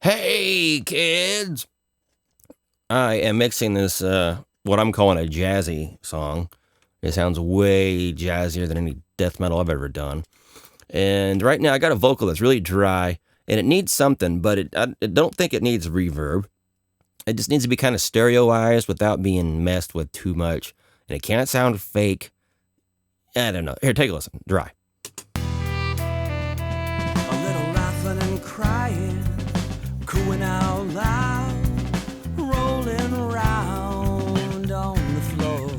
Hey, kids! I am mixing this, what I'm calling a jazzy song. It sounds way jazzier than any death metal I've ever done. And right now I got a vocal that's really dry, and it needs something, but I don't think it needs reverb. It just needs to be kind of stereoized without being messed with too much. And it can't sound fake. I don't know. Here, take a listen. Dry. A little laughing and crying, cooing out loud, rolling around on the floor.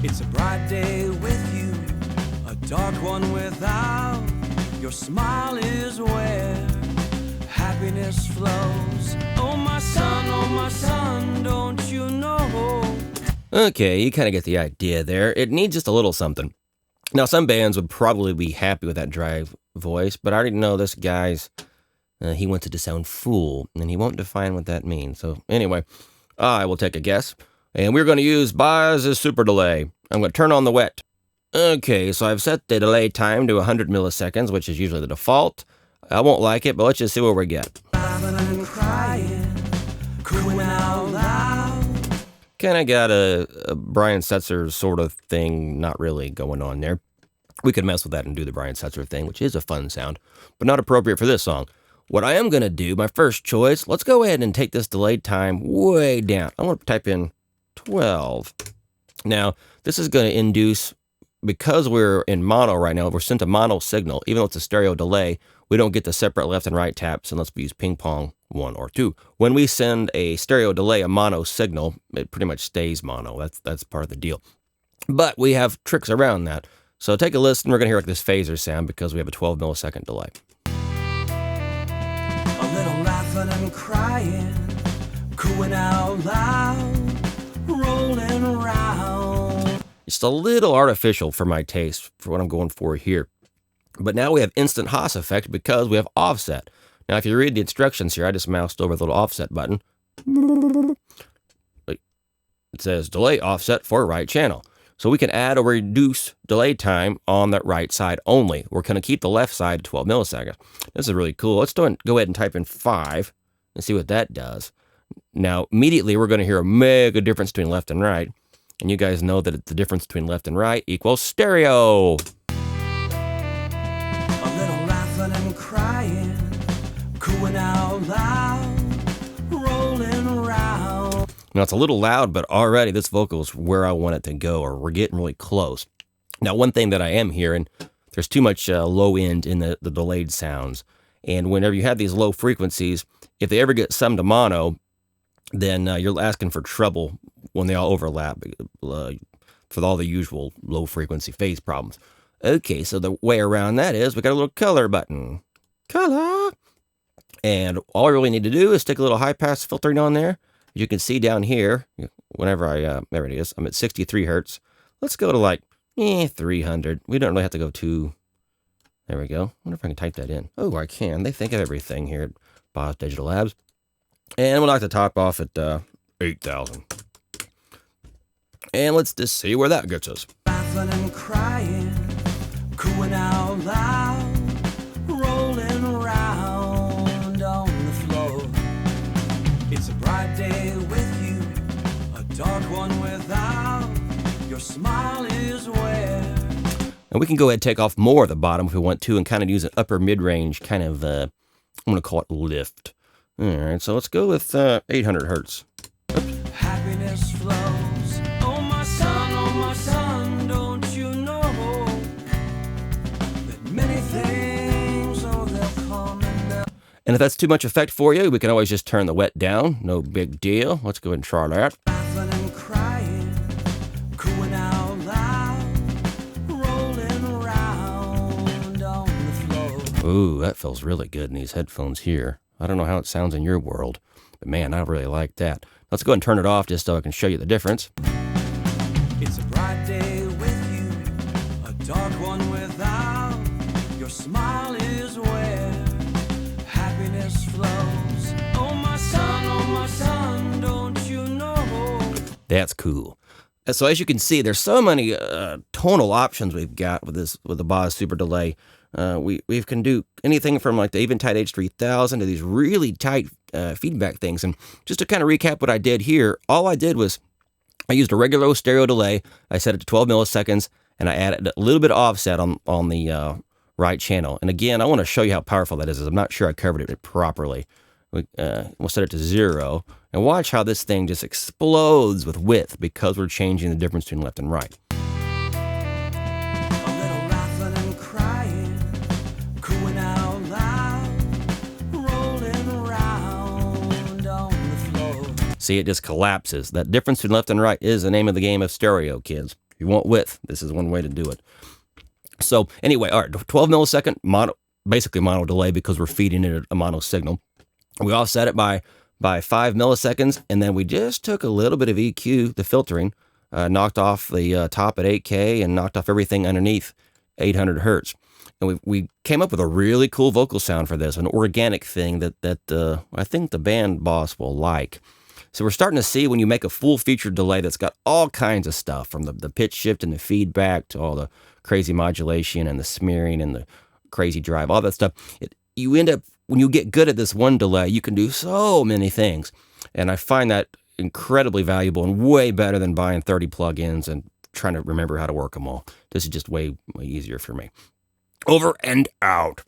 It's a bright day with you, a dark one without. Your smile is where happiness flows. Oh my son, don't you know? Okay, you kind of get the idea there. It needs just a little something. Now, some bands would probably be happy with that dry voice, but I already know this guy's, he wants it to sound full, and he won't define what that means. So anyway, I will take a guess, and we're going to use HAAS super delay. I'm going to turn on the wet. Okay, so I've set the delay time to 100 milliseconds, which is usually the default. I won't like it, but let's just see what we get. Laughing and crying, cooing out loud. Kind of got a Brian Setzer sort of thing, not really going on there. We could mess with that and do the Brian Setzer thing, which is a fun sound, but not appropriate for this song. What I am going to do, my first choice, let's go ahead and take this delay time way down. I'm going to type in 12. Now, this is going to induce, because we're in mono right now, we're sent a mono signal. Even though it's a stereo delay, we don't get the separate left and right taps unless we use ping pong 1 or 2. When we send a stereo delay, a mono signal, it pretty much stays mono. That's part of the deal. But we have tricks around that. So take a listen. We're going to hear like this phaser sound because we have a 12 millisecond delay. A little laughing and crying, cooing out loud, rolling around. It's a little artificial for my taste, for what I'm going for here. But now we have instant HAAS effect because we have offset. Now, if you read the instructions here, I just moused over the little offset button. It says delay offset for right channel. So we can add or reduce delay time on that right side only. We're going to keep the left side at 12 milliseconds. This is really cool. Let's go ahead and type in 5 and see what that does. Now, immediately we're going to hear a mega difference between left and right. And you guys know that the difference between left and right equals stereo. A little laughing and crying, cooing out loud, rolling around. Now, it's a little loud, but already this vocal is where I want it to go, or we're getting really close. Now, one thing that I am hearing, there's too much low end in the delayed sounds. And whenever you have these low frequencies, if they ever get summed to mono, then you're asking for trouble when they all overlap for all the usual low frequency phase problems. Okay, so the way around that is we got a little color button. Color! And all I really need to do is stick a little high pass filtering on there. As you can see down here, whenever there it is, I'm at 63 hertz. Let's go to like 300. We don't really have to go too. There we go. I wonder if I can type that in. Oh, I can. They think of everything here at HAAS Digital Labs. And we'll knock the top off at 8,000. And let's just see where that gets us. Laughing and crying, cooing out loud, rolling around on the floor. It's a bright day with you, a dark one without. Your smile is where. And we can go ahead and take off more at the bottom if we want to and kind of use an upper mid-range kind of, I'm going to call it lift. All right, so let's go with 800 hertz. Happiness flows. Oh my son, don't you know that many things, oh, they'll come and they'll. And if that's too much effect for you, we can always just turn the wet down. No big deal. Let's go ahead and try that. Laughing and crying, cooing out loud, rolling around on the floor. Ooh, that feels really good in these headphones here. I don't know how it sounds in your world, but man, I really like that. Let's go ahead and turn it off just so I can show you the difference. It's a bright day with you, a dark one without. Your smile is where happiness flows. Oh my son, don't you know? That's cool. So as you can see, there's so many tonal options we've got with the HAAS super delay. We can do anything from like the Eventide H3000 to these really tight feedback things. And just to kind of recap what I did here, all I did was I used a regular old stereo delay. I set it to 12 milliseconds, and I added a little bit of offset on the right channel. And again, I want to show you how powerful that is. I'm not sure I covered it properly. We'll set it to 0, and watch how this thing just explodes with width because we're changing the difference between left and right. A little laughing and crying, cooing out loud, rolling around on the floor. See, it just collapses. That difference between left and right is the name of the game of stereo, kids. If you want width, this is one way to do it. So anyway, all right, 12 millisecond mono, basically mono delay because we're feeding it a mono signal. We offset it by 5 milliseconds, and then we just took a little bit of EQ, the filtering, knocked off the top at 8K and knocked off everything underneath 800 hertz. And we came up with a really cool vocal sound for this, an organic thing that I think the band boss will like. So we're starting to see when you make a full-featured delay that's got all kinds of stuff, from the pitch shift and the feedback to all the crazy modulation and the smearing and the crazy drive, all that stuff. You end up, when you get good at this one delay, you can do so many things. And I find that incredibly valuable and way better than buying 30 plugins and trying to remember how to work them all. This is just way easier for me. Over and out.